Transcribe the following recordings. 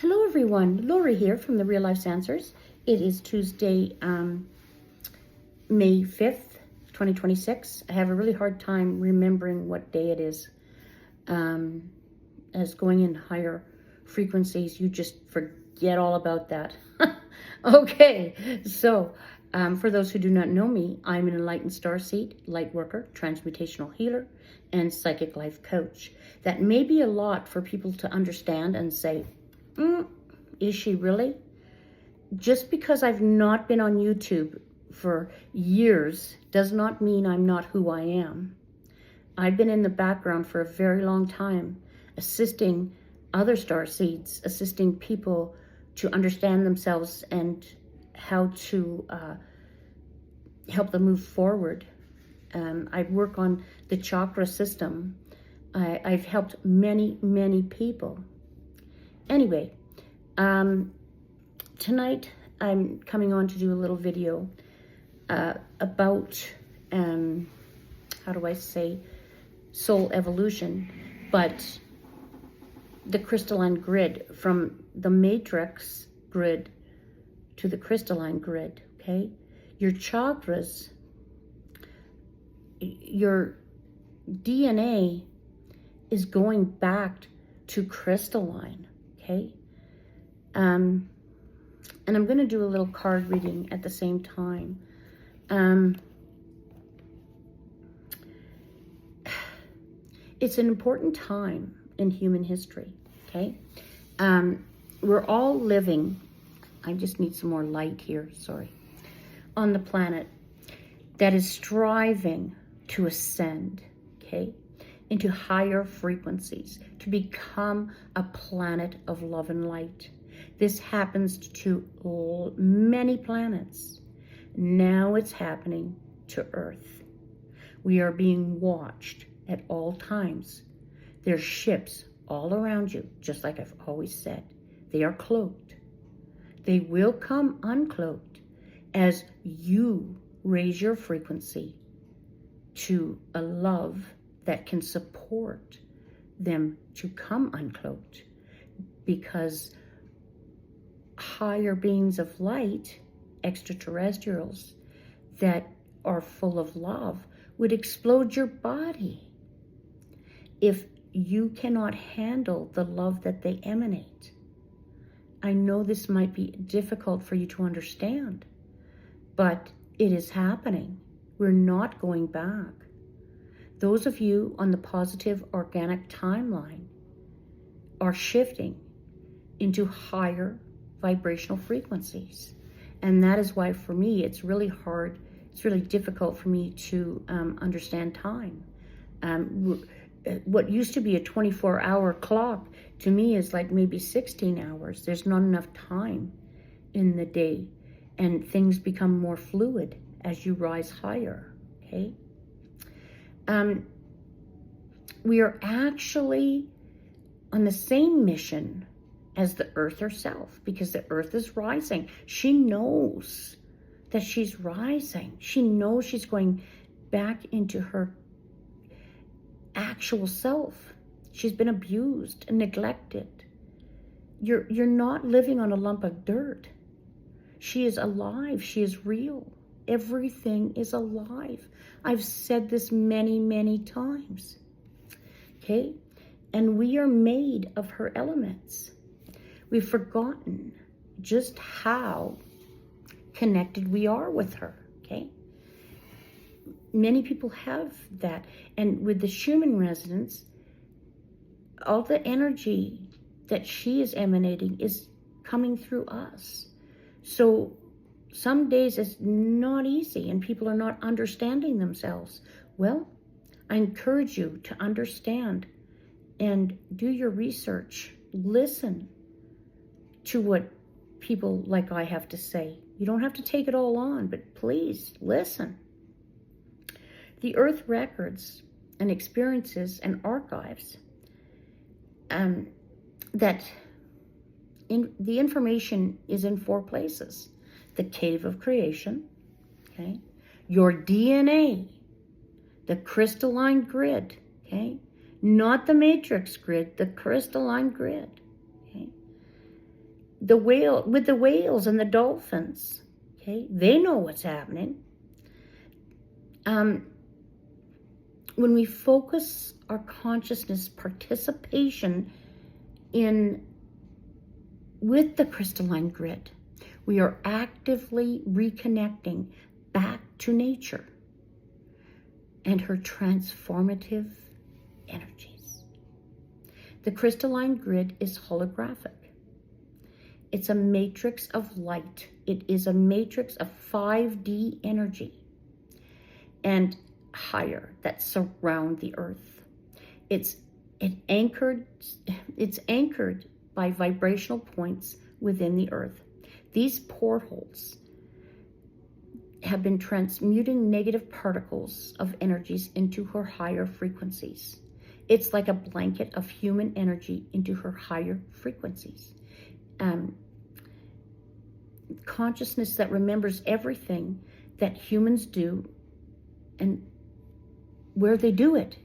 Hello everyone, Lori here from the Real Life Answers. It is Tuesday, May 5th, 2026. I have a really hard time remembering what day it is. As going in higher frequencies, you just forget all about that. Okay, so for those who do not know me, I'm an enlightened starseed, light worker, transmutational healer, and psychic life coach. That may be a lot for people to understand and say, is she really? Just because I've not been on YouTube for years does not mean I'm not who I am. I've been in the background for a very long time, assisting other starseeds, assisting people to understand themselves and how to help them move forward. I work on the chakra system. I've helped many, many people. Anyway, tonight I'm coming on to do a little video about, how do I say, soul evolution, but the crystalline grid, from the matrix grid to the crystalline grid, okay? Your chakras, your DNA is going back to crystalline, okay? And I'm going to do a little card reading at the same time. It's an important time in human history, okay? We're all living, I just need some more light here, sorry, on the planet that is striving to ascend, okay, into higher frequencies, to become a planet of love and light. This happens to many planets. Now it's happening to Earth. We are being watched at all times. There's ships all around you, just like I've always said. They are cloaked. They will come uncloaked as you raise your frequency to a love that can support them to come uncloaked, because higher beings of light, extraterrestrials that are full of love, would explode your body if you cannot handle the love that they emanate. I know this might be difficult for you to understand, but it is happening. We're not going back. Those of you on the positive organic timeline are shifting into higher vibrational frequencies. And that is why, for me, it's really hard, it's really difficult for me to understand time. What used to be a 24-hour clock, to me, is like maybe 16 hours. There's not enough time in the day, and things become more fluid as you rise higher, okay? We are actually on the same mission as the Earth herself, because the Earth is rising. She knows that she's rising. She knows she's going back into her actual self. She's been abused and neglected. You're not living on a lump of dirt. She is alive. She is real. Everything is alive. I've said this many, many times. Okay? And we are made of her elements. We've forgotten just how connected we are with her. Okay? Many people have that. And with the Schumann resonance, all the energy that she is emanating is coming through us. So some days it's not easy and people are not understanding themselves. Well, I encourage you to understand and do your research. Listen to what people like I have to say. You don't have to take it all on, but please listen. The Earth records and experiences and archives, the information is in 4 places. The cave of creation, okay? Your DNA, the crystalline grid, okay? Not the matrix grid, the crystalline grid, okay? with the whales and the dolphins. Okay, they know what's happening. When we focus our consciousness participation with the crystalline grid, we are actively reconnecting back to nature and her transformative energies. The crystalline grid is holographic. It's a matrix of light. It is a matrix of 5D energy and higher that surround the earth. It's anchored by vibrational points within the earth. These portholes have been transmuting negative particles of energies into her higher frequencies. It's like a blanket of human energy into her higher frequencies. Consciousness that remembers everything that humans do and where they do it.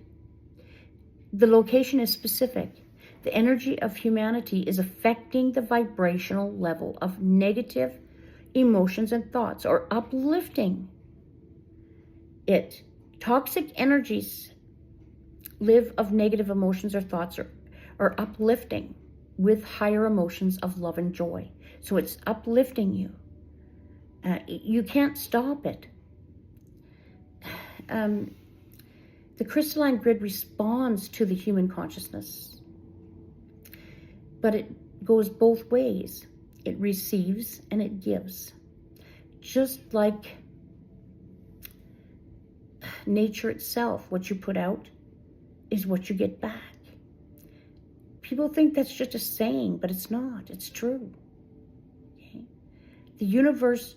The location is specific. The energy of humanity is affecting the vibrational level of negative emotions and thoughts, or uplifting it. Toxic energies live of negative emotions or thoughts, or uplifting with higher emotions of love and joy. So it's uplifting you. You can't stop it. The crystalline grid responds to the human consciousness, but it goes both ways. It receives and it gives. Just like nature itself, what you put out is what you get back. People think that's just a saying, but it's not. It's true. Okay? The universe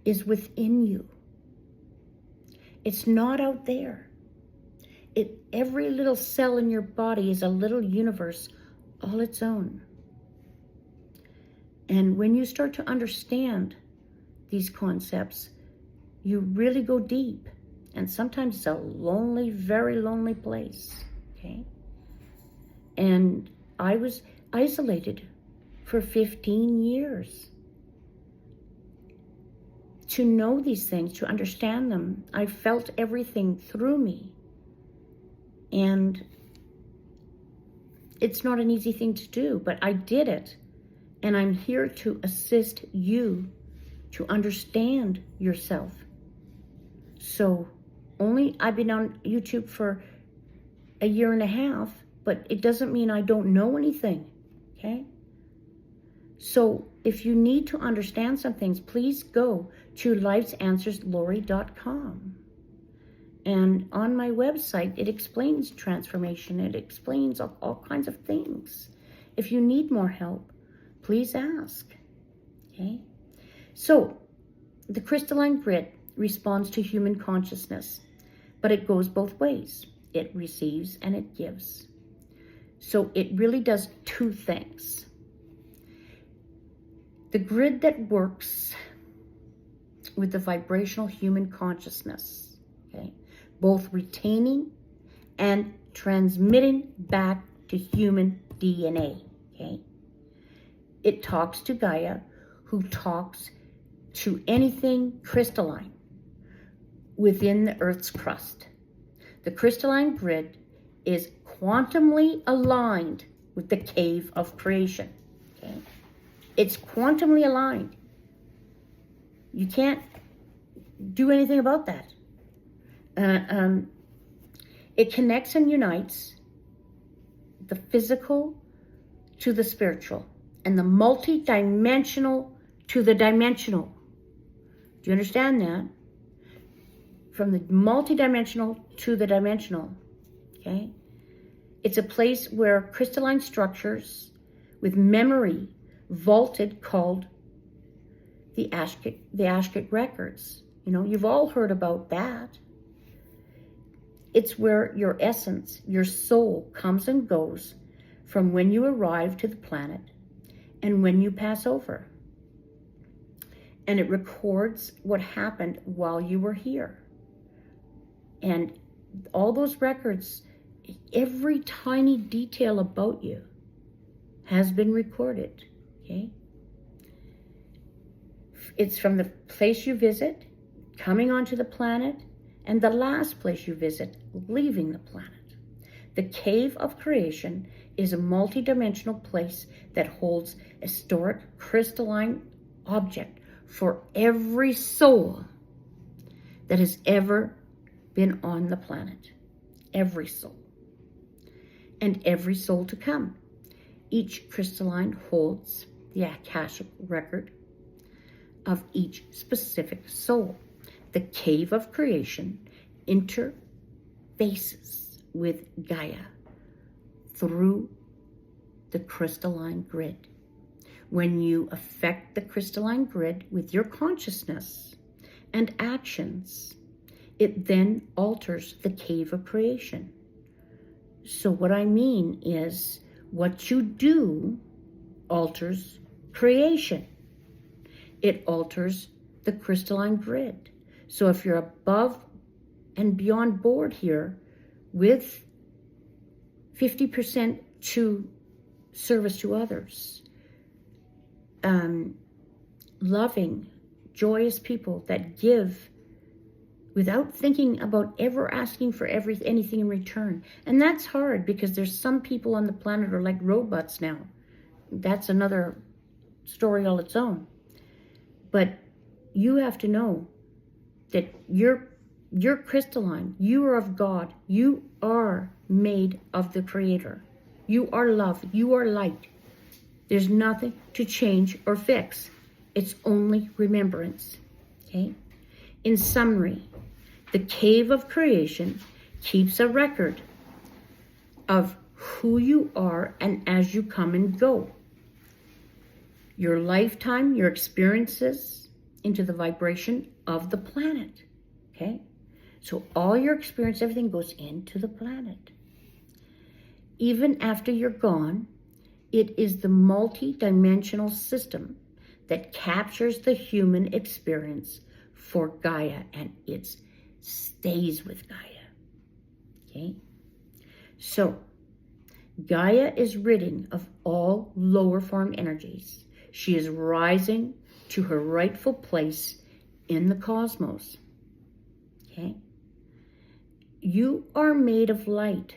is within you. It's not out there. Every little cell in your body is a little universe all its own. And when you start to understand these concepts, you really go deep. And sometimes it's a lonely, very lonely place. Okay? And I was isolated for 15 years. To know these things, to understand them, I felt everything through me. And it's not an easy thing to do, but I did it. And I'm here to assist you to understand yourself. So I've been on YouTube for a year and a half, but it doesn't mean I don't know anything, okay? So if you need to understand some things, please go to lifesanswerslori.com. And on my website, it explains transformation. It explains all kinds of things. If you need more help, please ask, okay? So the crystalline grid responds to human consciousness, but it goes both ways. It receives and it gives. So it really does two things. The grid that works with the vibrational human consciousness, okay, both retaining and transmitting back to human DNA, okay? It talks to Gaia, who talks to anything crystalline within the Earth's crust. The crystalline grid is quantumly aligned with the cave of creation, okay? It's quantumly aligned. You can't do anything about that. It connects and unites the physical to the spiritual and the multi-dimensional to the dimensional. Do you understand that? From the multi-dimensional to the dimensional, okay? It's a place where crystalline structures with memory vaulted called the Ashkic records. You know, you've all heard about that. It's where your essence, your soul comes and goes from when you arrive to the planet and when you pass over. And it records what happened while you were here. And all those records, every tiny detail about you has been recorded. Okay? It's from the place you visit, coming onto the planet, and the last place you visit, leaving the planet. The cave of creation is a multidimensional place that holds a historic crystalline object for every soul that has ever been on the planet. Every soul. And every soul to come. Each crystalline holds the Akashic record of each specific soul. The cave of creation interfaces with Gaia through the crystalline grid. When you affect the crystalline grid with your consciousness and actions, it then alters the cave of creation. So what I mean is, what you do alters creation. It alters the crystalline grid. So if you're above and beyond board here with 50% to service to others, loving, joyous people that give without thinking about ever asking for anything in return. And that's hard because there's some people on the planet are like robots now. That's another story all its own. But you have to know that you're crystalline. You are of God. You are made of the Creator. You are love. You are light. There's nothing to change or fix. It's only remembrance. Okay? In summary, the cave of creation keeps a record of who you are and as you come and go. Your lifetime, your experiences into the vibration of the planet. Okay? So all your experience, everything goes into the planet. Even after you're gone, it is the multi-dimensional system that captures the human experience for Gaia, and it stays with Gaia. Okay? So, Gaia is ridding of all lower form energies. She is rising to her rightful place in the cosmos. Okay? You are made of light.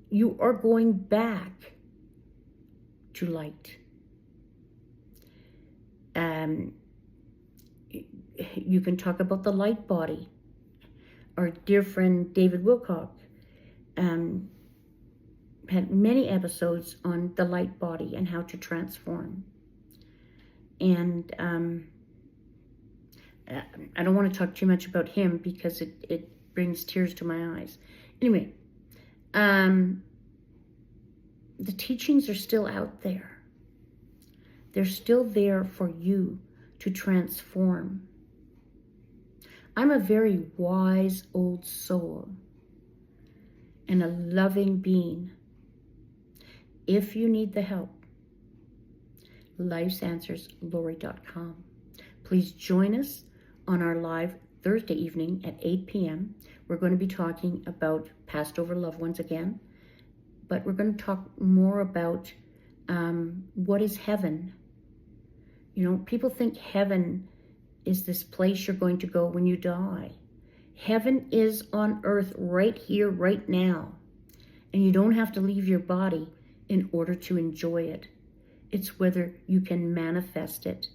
You are going back to light. You can talk about the light body. Our dear friend David Wilcock had many episodes on the light body and how to transform. And I don't want to talk too much about him because it brings tears to my eyes. Anyway, the teachings are still out there. They're still there for you to transform. I'm a very wise old soul and a loving being. If you need the help, lifesanswerslori.com. Please join us on our live Thursday evening at 8 p.m. We're going to be talking about passed over loved ones again, but we're going to talk more about what is heaven. You know, people think heaven is this place you're going to go when you die. Heaven is on earth right here, right now. And you don't have to leave your body in order to enjoy it. It's whether you can manifest it,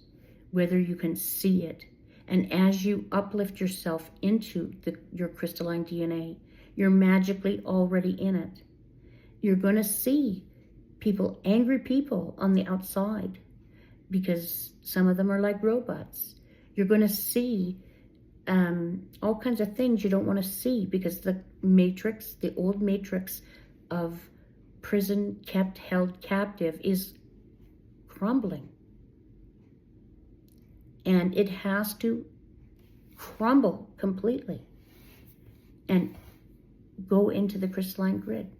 whether you can see it. And as you uplift yourself into your crystalline DNA, you're magically already in it. You're going to see people, angry people on the outside, because some of them are like robots. You're going to see all kinds of things you don't want to see because the matrix, the old matrix of prison kept, held captive is crumbling. And it has to crumble completely and go into the crystalline grid.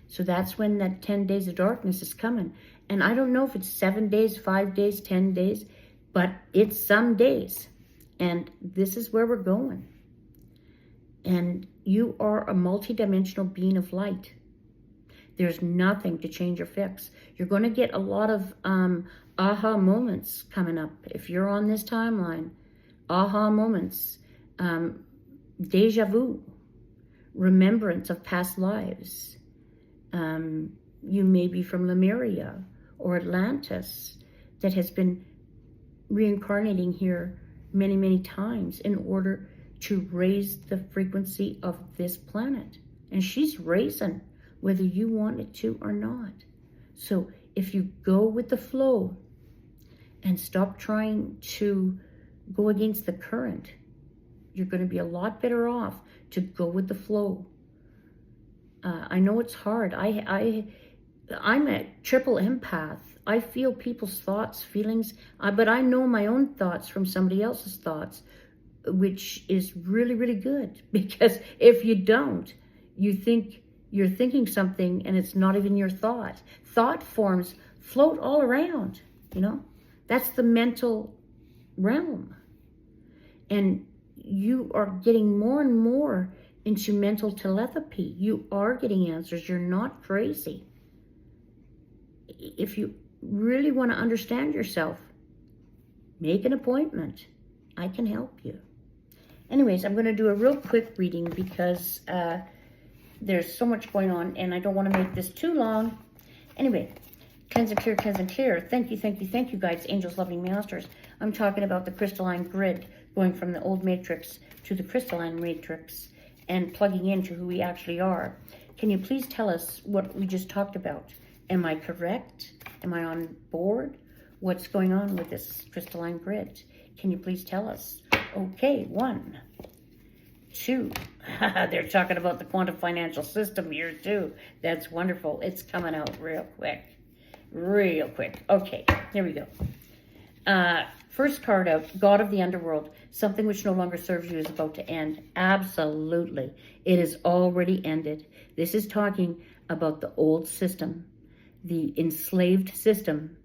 So that's when that 10 days of darkness is coming. And I don't know if it's 7 days, 5 days, 10 days, but it's some days. And this is where we're going. And you are a multidimensional being of light. There's nothing to change or fix. You're going to get a lot of aha moments coming up. If you're on this timeline, aha moments, deja vu, remembrance of past lives. You may be from Lemuria or Atlantis that has been reincarnating here many, many times in order to raise the frequency of this planet. And she's raising, whether you want it to or not. So if you go with the flow and stop trying to go against the current, you're going to be a lot better off to go with the flow. I know it's hard. I'm a triple empath. I feel people's thoughts, feelings, but I know my own thoughts from somebody else's thoughts, which is really, really good. Because if you don't, you think you're thinking something and it's not even your thought. Thought forms float all around, you know. That's the mental realm. And you are getting more and more into mental telepathy. You are getting answers. You're not crazy. If you really want to understand yourself, make an appointment. I can help you. Anyways, I'm going to do a real quick reading because there's so much going on and I don't want to make this too long. Anyway, cleanse and clear, cleanse and clear. Thank you, thank you, thank you, guides, angels, loving masters. I'm talking about the crystalline grid, going from the old matrix to the crystalline matrix and plugging into who we actually are. Can you please tell us what we just talked about? Am I correct? Am I on board? What's going on with this crystalline grid? Can you please tell us? Okay, 1, 2. They're talking about the quantum financial system here too. That's wonderful. It's coming out real quick. Real quick. Okay, here we go. First card out, God of the Underworld. Something which no longer serves you is about to end. Absolutely. It is already ended. This is talking about the old system. The enslaved system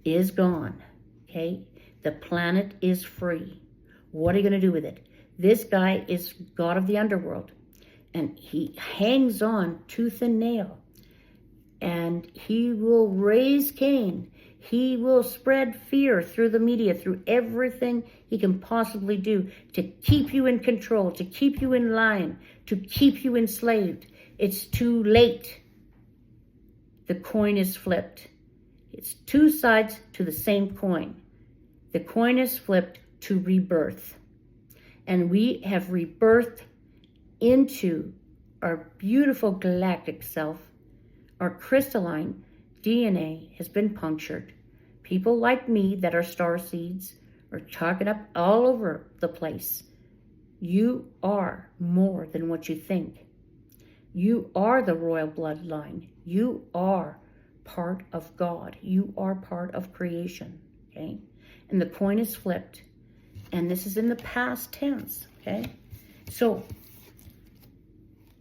is gone. Okay? The planet is free. What are you going to do with it? This guy is God of the Underworld. And he hangs on tooth and nail. And he will raise Cain. He will spread fear through the media, through everything he can possibly do to keep you in control, to keep you in line, to keep you enslaved. It's too late. The coin is flipped. It's two sides to the same coin. The coin is flipped to rebirth. And we have rebirthed into our beautiful galactic self. Our crystalline DNA has been punctured. People like me that are star seeds are chalking up all over the place. You are more than what you think. You are the royal bloodline. You are part of God. You are part of creation, okay? And the coin is flipped. And this is in the past tense, okay? So,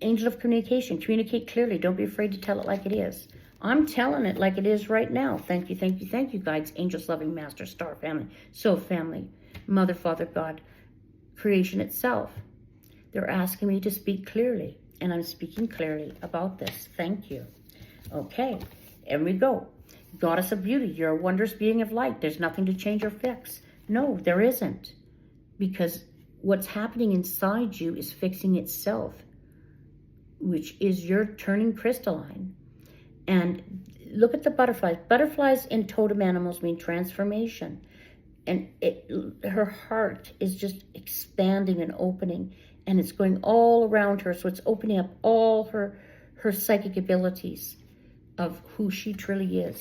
angel of communication, communicate clearly. Don't be afraid to tell it like it is. I'm telling it like it is right now. Thank you, thank you, thank you, guides, angels, loving master, star family, soul family, mother, father, God, creation itself. They're asking me to speak clearly, and I'm speaking clearly about this. Thank you. Okay, here we go. Goddess of beauty, you're a wondrous being of light. There's nothing to change or fix. No, there isn't. Because what's happening inside you is fixing itself, which is you're turning crystalline. And look at the butterflies. Butterflies in totem animals mean transformation. And her heart is just expanding and opening. And it's going all around her. So it's opening up all her psychic abilities of who she truly is.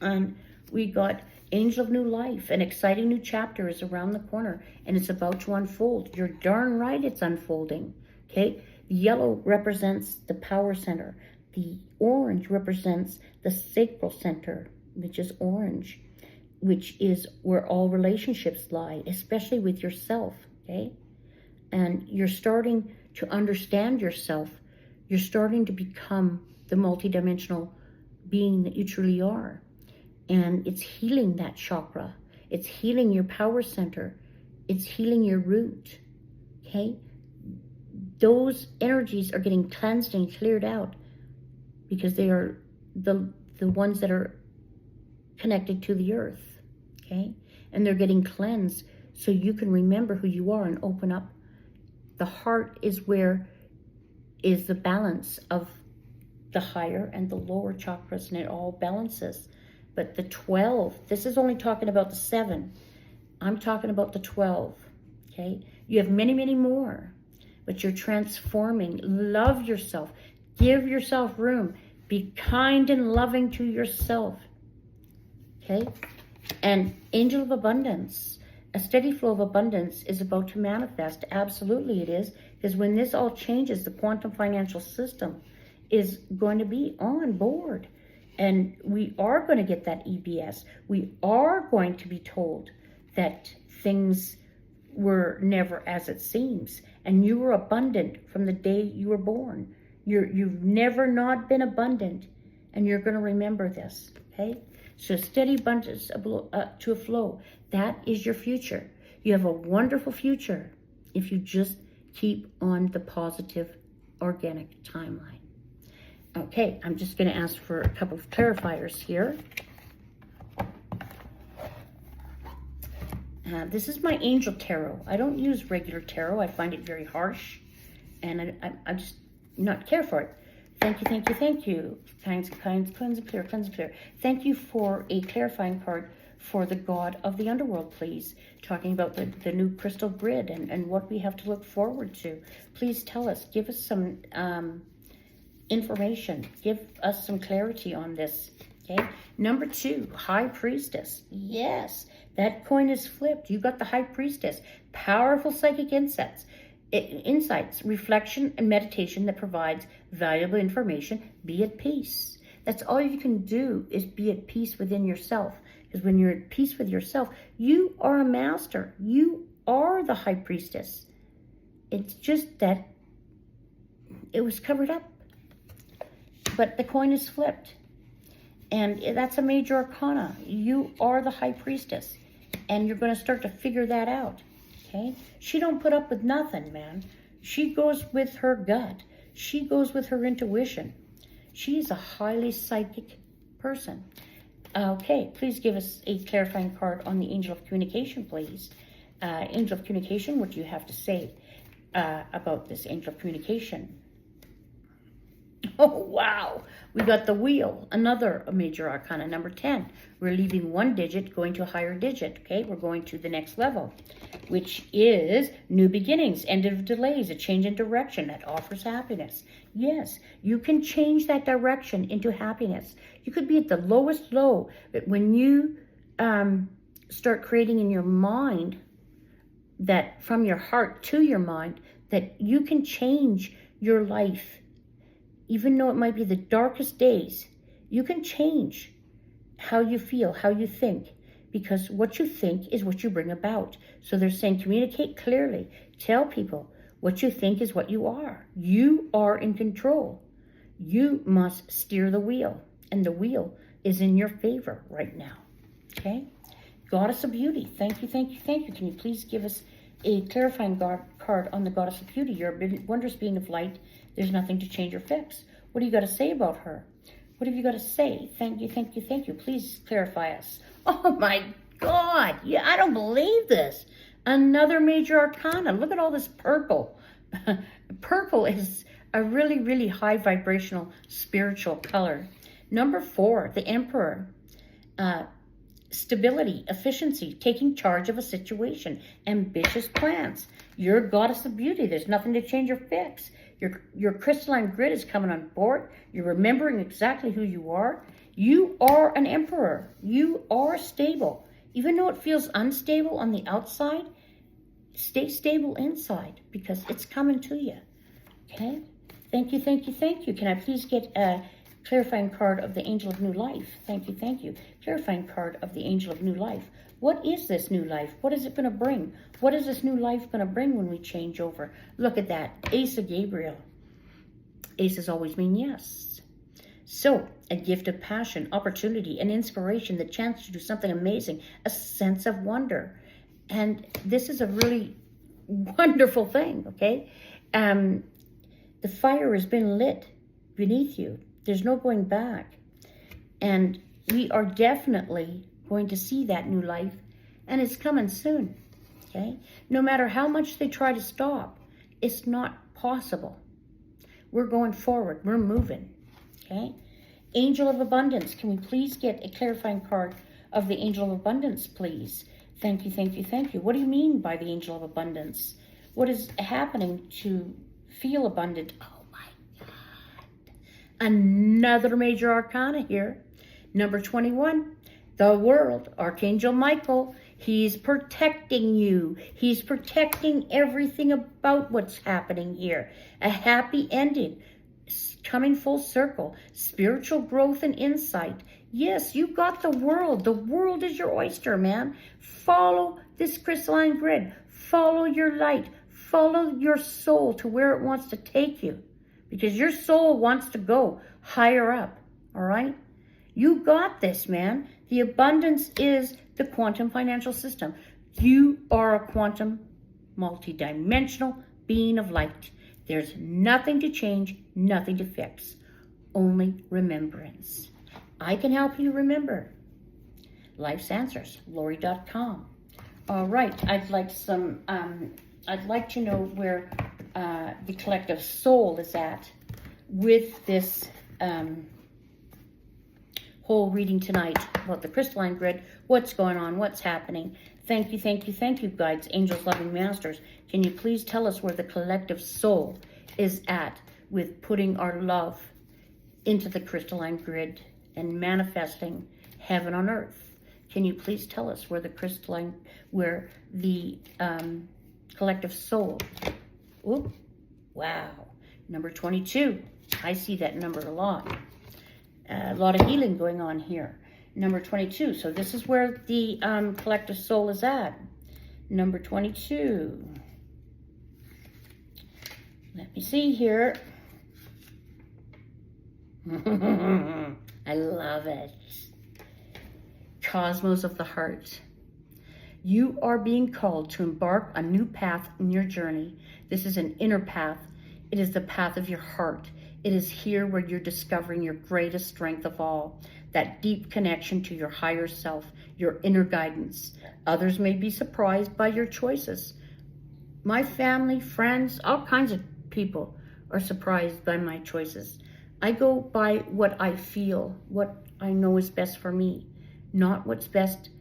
And we got Angel of New Life. An exciting new chapter is around the corner. And it's about to unfold. You're darn right it's unfolding. Okay? The yellow represents the power center. The orange represents the sacral center, which is orange, which is where all relationships lie, especially with yourself, okay? And you're starting to understand yourself. You're starting to become the multidimensional being that you truly are. And it's healing that chakra. It's healing your power center. It's healing your root, okay? those energies are getting cleansed and cleared out because they are the ones that are connected to the earth, okay? And they're getting cleansed so you can remember who you are and open up. The heart is the balance of the higher and the lower chakras, and it all balances. But the 12, this is only talking about the 7. I'm talking about the 12, okay? You have many, many more, but you're transforming. Love yourself. Give yourself room. Be kind and loving to yourself, okay? And angel of abundance, a steady flow of abundance is about to manifest. Absolutely it is, because when this all changes, the quantum financial system is going to be on board. And we are going to get that EBS. We are going to be told that things were never as it seems. And you were abundant from the day you were born. You've never not been abundant. And you're going to remember this, okay? So steady abundance to a flow. That is your future. You have a wonderful future if you just keep on the positive organic timeline. Okay, I'm just going to ask for a couple of clarifiers here. This is my angel tarot. I don't use regular tarot. I find it very harsh, and I just not care for it. Thank you, thank you, thank you. Cleanse and clear, cleanse and clear. Thank you for a clarifying card for the God of the Underworld, please. Talking about the new crystal grid and what we have to look forward to. Please tell us, give us some information. Give us some clarity on this, okay? Number 2, High Priestess. Yes, that coin is flipped. You got the High Priestess. Powerful psychic insights, reflection, and meditation that provides valuable information. Be at peace. That's all you can do, is be at peace within yourself. Because when you're at peace with yourself, you are a master. You are the High Priestess. It's just that it was covered up. But the coin is flipped. And that's a major arcana. You are the High Priestess. And you're going to start to figure that out. Okay? She don't put up with nothing, man. She goes with her gut. She goes with her intuition. She's a highly psychic person. Okay, please give us a clarifying card on the Angel of Communication, please. Angel of Communication, what do you have to say about this Angel of Communication? Oh, wow. We got the Wheel, another major arcana, number 10. We're leaving one digit, going to a higher digit, okay? We're going to the next level, which is new beginnings, end of delays, a change in direction that offers happiness. Yes, you can change that direction into happiness. You could be at the lowest low, but when you start creating in your mind, that from your heart to your mind, that you can change your life. Even though it might be the darkest days, you can change how you feel, how you think, because what you think is what you bring about. So they're saying communicate clearly. Tell people what you think is what you are. You are in control. You must steer the wheel, and the wheel is in your favor right now. Okay? Goddess of Beauty. Thank you, thank you, thank you. Can you please give us a clarifying card on the Goddess of Beauty? You're a wondrous being of light. There's nothing to change or fix. What do you got to say about her? What have you got to say? Thank you, thank you, thank you. Please clarify us. Oh my God. Yeah, I don't believe this. Another major arcana. Look at all this purple. Purple is a really, really high vibrational spiritual color. Number 4, the Emperor. Stability, efficiency, taking charge of a situation, ambitious plans. You're a Goddess of Beauty. There's nothing to change or fix. Your crystalline grid is coming on board. You're remembering exactly who you are. You are an emperor. You are stable. Even though it feels unstable on the outside, stay stable inside because it's coming to you. Okay? Thank you, thank you, thank you. Can I please get a clarifying card of the Angel of New Life? Thank you, thank you. Clarifying card of the Angel of New Life. What is this new life? What is it going to bring? What is this new life going to bring when we change over? Look at that. Ace of Gabriel. Aces always mean yes. So, a gift of passion, opportunity, and inspiration, the chance to do something amazing, a sense of wonder. And this is a really wonderful thing, okay? The fire has been lit beneath you. There's no going back. And we are definitely going to see that new life, and it's coming soon, okay? No matter how much they try to stop, it's not possible. We're going forward. We're moving, okay? Angel of Abundance. Can we please get a clarifying card of the Angel of Abundance, please? Thank you, thank you, thank you. What do you mean by the Angel of Abundance? What is happening to feel abundant? Oh my God. Another major arcana here. Number 21, the World, Archangel Michael. He's protecting you. He's protecting everything about what's happening here. A happy ending, coming full circle, spiritual growth and insight. Yes, you got the world. The world is your oyster, man. Follow this crystalline grid. Follow your light. Follow your soul to where it wants to take you, because your soul wants to go higher up, all right? You got this, man. The abundance is the quantum financial system. You are a quantum, multidimensional being of light. There's nothing to change, nothing to fix, only remembrance. I can help you remember. Life's Answers, Lori.com. All right, I'd like to know where the collective soul is at with this whole reading tonight about the crystalline grid. What's going on? What's happening? Thank you, thank you, thank you, guides, angels, loving masters. Can you please tell us where the collective soul is at with putting our love into the crystalline grid and manifesting heaven on earth? Can you please tell us where the collective soul? Ooh, wow. Number 22. I see that number a lot. A lot of healing going on here. Number 22. So this is where the collective soul is at. Number 22. Let me see here. I love it. Cosmos of the heart. You are being called to embark a new path in your journey. This is an inner path. It is the path of your heart. It is here where you're discovering your greatest strength of all, that deep connection to your higher self, your inner guidance. Others may be surprised by your choices. My family, friends, all kinds of people are surprised by my choices. I go by what I feel, what I know is best for me, not what's best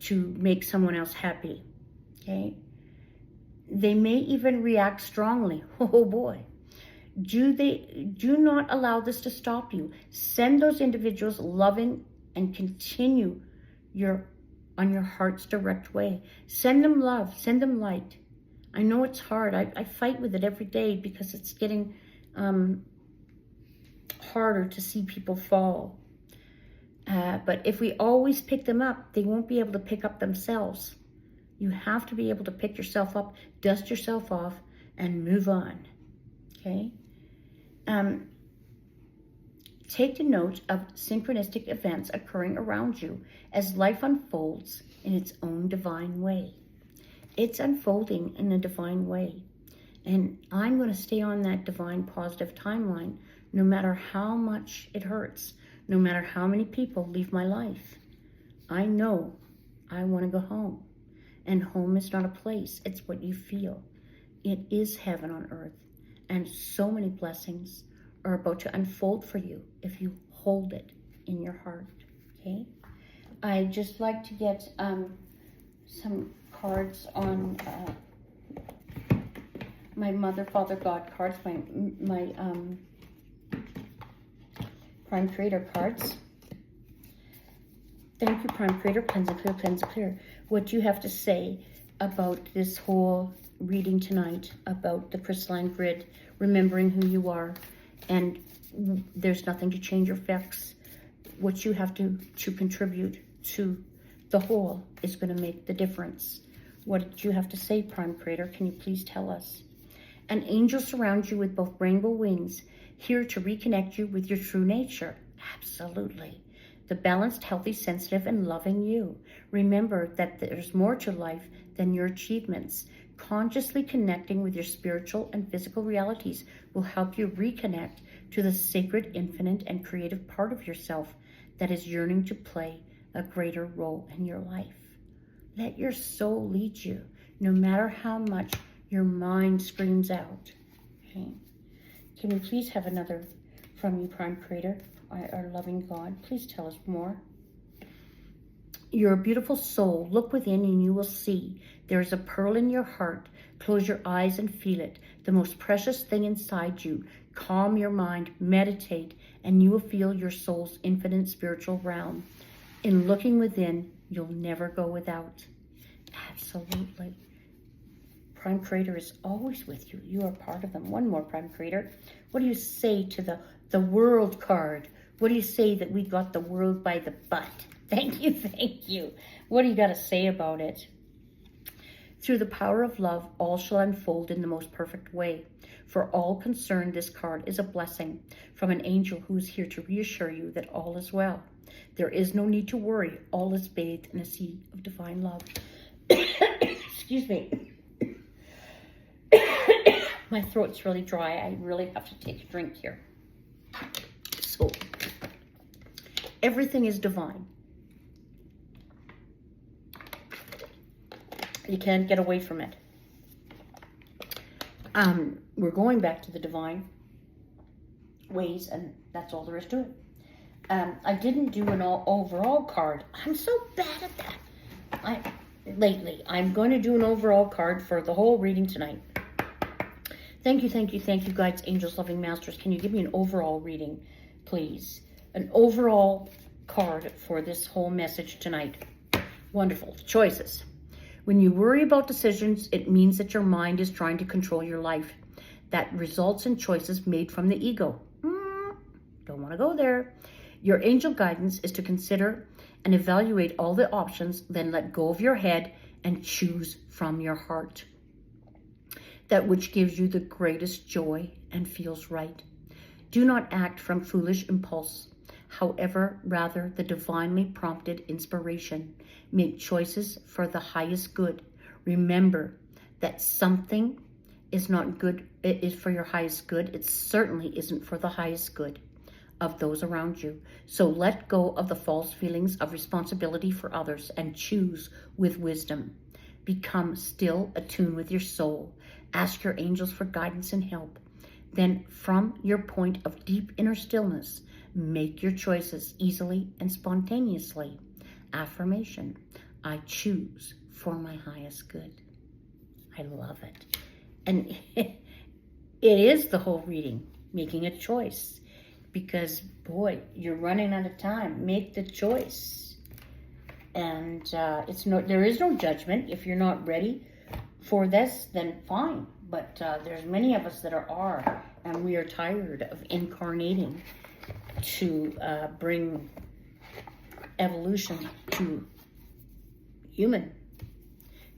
to make someone else happy, okay? They may even react strongly. Oh boy. Do not allow this to stop you. Send those individuals loving and continue on your heart's direct way. Send them love, send them light. I know it's hard. I fight with it every day because it's getting harder to see people fall. But if we always pick them up, they won't be able to pick up themselves. You have to be able to pick yourself up, dust yourself off, and move on, okay? Take note of synchronistic events occurring around you as life unfolds in its own divine way. It's unfolding in a divine way. And I'm going to stay on that divine positive timeline no matter how much it hurts, no matter how many people leave my life. I know I want to go home. And home is not a place, it's what you feel. It is heaven on earth. And so many blessings are about to unfold for you if you hold it in your heart, okay? I'd just like to get some cards on my Mother, Father, God cards, my Prime Creator cards. Thank you, Prime Creator. Cleanse and clear, cleanse and clear. What do you have to say about this whole reading tonight, about the crystalline grid, remembering who you are, and there's nothing to change or fix. What you have to contribute to the whole is going to make the difference. What do you have to say, Prime Creator? Can you please tell us? An angel surrounds you with both rainbow wings, here to reconnect you with your true nature. Absolutely. The balanced, healthy, sensitive, and loving you. Remember that there's more to life than your achievements. Consciously connecting with your spiritual and physical realities will help you reconnect to the sacred, infinite, and creative part of yourself that is yearning to play a greater role in your life. Let your soul lead you, no matter how much your mind screams out. Okay. Can we please have another from you, Prime Creator, our loving God? Please tell us more. You're a beautiful soul. Look within and you will see. There is a pearl in your heart. Close your eyes and feel it. The most precious thing inside you. Calm your mind, meditate, and you will feel your soul's infinite spiritual realm. In looking within, you'll never go without. Absolutely. Prime Creator is always with you. You are part of them. One more, Prime Creator. What do you say to the world card? What do you say that we got the world by the butt? Thank you, thank you. What do you got to say about it? Through the power of love, all shall unfold in the most perfect way. For all concerned, this card is a blessing from an angel who is here to reassure you that all is well. There is no need to worry. All is bathed in a sea of divine love. Excuse me. My throat's really dry. I really have to take a drink here. So, everything is divine. You can't get away from it. We're going back to the divine ways, and that's all there is to it. I didn't do an overall card. I'm so bad at that. Lately, I'm going to do an overall card for the whole reading tonight. Thank you, thank you, thank you, guides, angels, loving masters. Can you give me an overall reading, please? An overall card for this whole message tonight. Wonderful. Choices. When you worry about decisions, it means that your mind is trying to control your life. That results in choices made from the ego. Don't want to go there. Your angel guidance is to consider and evaluate all the options, then let go of your head and choose from your heart. That which gives you the greatest joy and feels right. Do not act from foolish impulse. However, rather the divinely prompted inspiration. Make choices for the highest good. Remember that something is not good, it is for your highest good. It certainly isn't for the highest good of those around you. So let go of the false feelings of responsibility for others and choose with wisdom. Become still attuned with your soul. Ask your angels for guidance and help. Then from your point of deep inner stillness, make your choices easily and spontaneously. Affirmation. I choose for my highest good. I love it. And it is the whole reading, making a choice. Because, boy, you're running out of time. Make the choice. And there is no judgment. If you're not ready for this, then fine. But there's many of us that are, and we are tired of incarnating to bring evolution to human.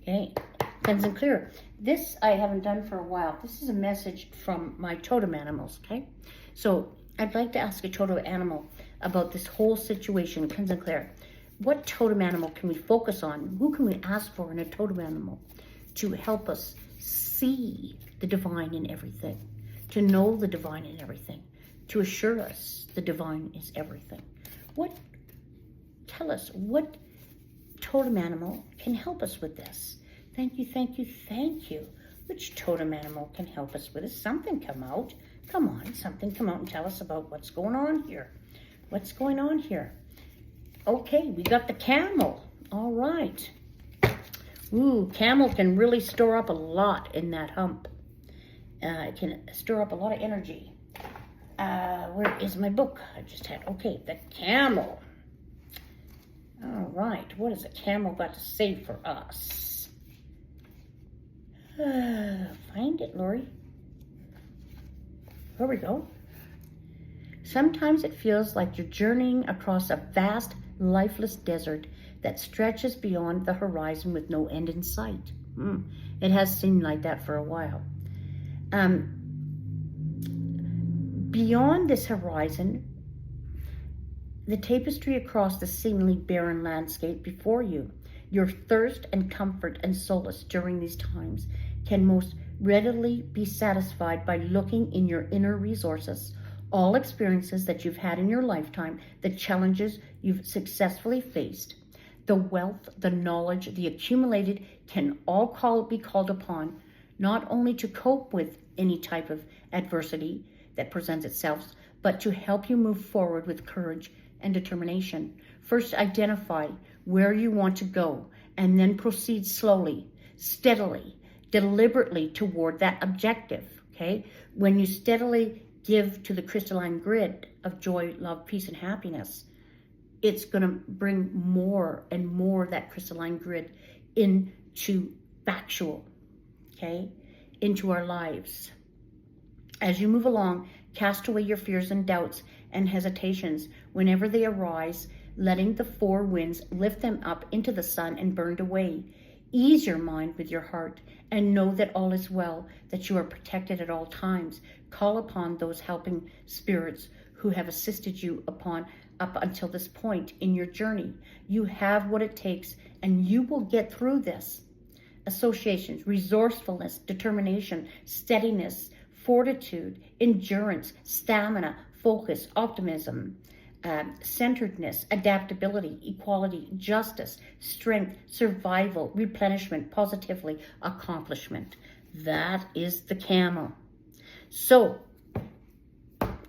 Okay, cleanse and clear. This I haven't done for a while. This is a message from my totem animals. Okay, so I'd like to ask a totem animal about this whole situation. Cleanse and clear. What totem animal can we focus on? Who can we ask for in a totem animal to help us see the divine in everything, to know the divine in everything, to assure us the divine is everything? Tell us, what totem animal can help us with this? Thank you, thank you, thank you. Which totem animal can help us with this? Something come out. Come on, something come out and tell us about what's going on here. What's going on here? Okay, we got the camel. All right. Ooh, camel can really store up a lot in that hump. It can store up a lot of energy. Where is my book? I just had, okay, the camel. All right, what has a camel got to say for us? Find it, Lori. Here we go. Sometimes it feels like you're journeying across a vast, lifeless desert that stretches beyond the horizon with no end in sight. It has seemed like that for a while. Beyond this horizon, the tapestry across the seemingly barren landscape before you, your thirst and comfort and solace during these times can most readily be satisfied by looking in your inner resources. All experiences that you've had in your lifetime, the challenges you've successfully faced, the wealth, the knowledge, the accumulated can all be called upon not only to cope with any type of adversity that presents itself, but to help you move forward with courage and determination. First, identify where you want to go, and then proceed slowly, steadily, deliberately toward that objective, okay? When you steadily give to the crystalline grid of joy, love, peace, and happiness, it's going to bring more and more that crystalline grid into factual, okay, into our lives. As you move along, cast away your fears and doubts and hesitations whenever they arise, letting the four winds lift them up into the sun and burned away. Ease your mind with your heart and know that all is well, that you are protected at all times. Call upon those helping spirits who have assisted you up until this point in your journey. You have what it takes and you will get through this. Associations, resourcefulness, determination, steadiness, fortitude, endurance, stamina, focus, optimism, centeredness, adaptability, equality, justice, strength, survival, replenishment, positively, accomplishment. That is the camel. So,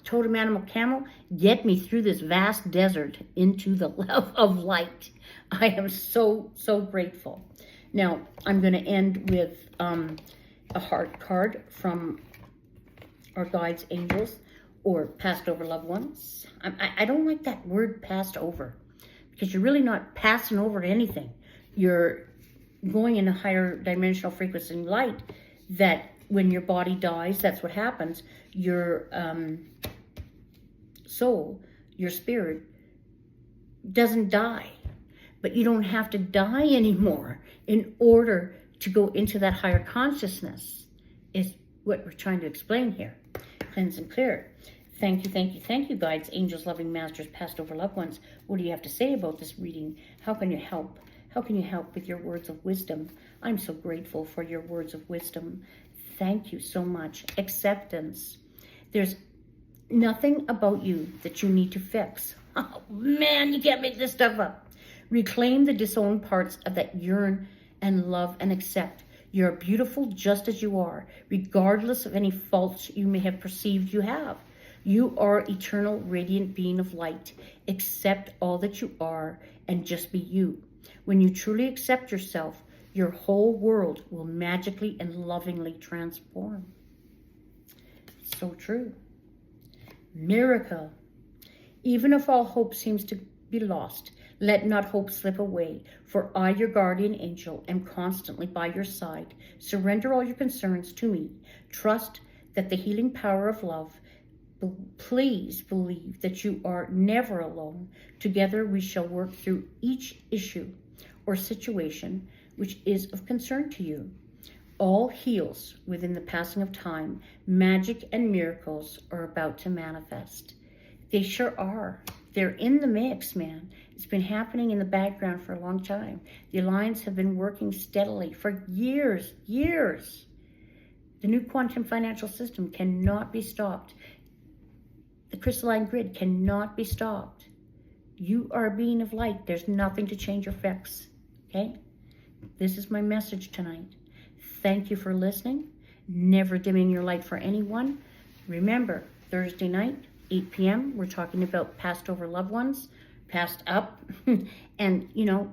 totem animal camel, get me through this vast desert into the love of light. I am so, so grateful. Now, I'm going to end with a heart card from our guides, angels, or passed over loved ones. I don't like that word passed over, because you're really not passing over anything. You're going in a higher dimensional frequency in light, that when your body dies, that's what happens. Your soul, your spirit, doesn't die. But you don't have to die anymore in order to go into that higher consciousness, is what we're trying to explain here. Cleanse and clear. Thank you, thank you, thank you, guides, angels, loving masters, passed over loved ones. What do you have to say about this reading? How can you help? How can you help with your words of wisdom? I'm so grateful for your words of wisdom. Thank you so much. Acceptance. There's nothing about you that you need to fix. Oh man, you can't make this stuff up. Reclaim the disowned parts of that yearn and love and accept. You're beautiful just as you are, regardless of any faults you may have perceived you have. You are eternal, radiant being of light. Accept all that you are and just be you. When you truly accept yourself, your whole world will magically and lovingly transform. So true. Miracle. Even if all hope seems to be lost, let not hope slip away, for I, your guardian angel, am constantly by your side. Surrender all your concerns to me. Trust that the healing power of love. Please believe that you are never alone. Together we shall work through each issue or situation which is of concern to you. All heals within the passing of time. Magic and miracles are about to manifest. They sure are. They're in the mix, man. It's been happening in the background for a long time. The Alliance have been working steadily for years. The new quantum financial system cannot be stopped. The crystalline grid cannot be stopped. You are a being of light. There's nothing to change or fix. Okay? This is my message tonight. Thank you for listening. Never dimming your light for anyone. Remember, Thursday night, 8 p.m., we're talking about passed over loved ones, passed up, and,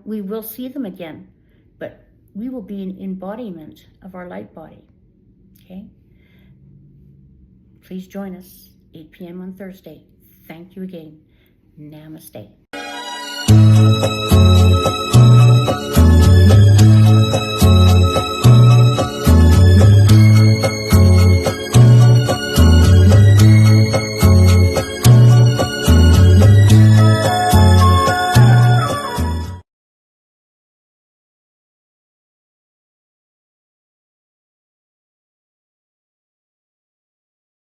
we will see them again, but we will be an embodiment of our light body, okay? Please join us, 8 p.m. on Thursday. Thank you again. Namaste.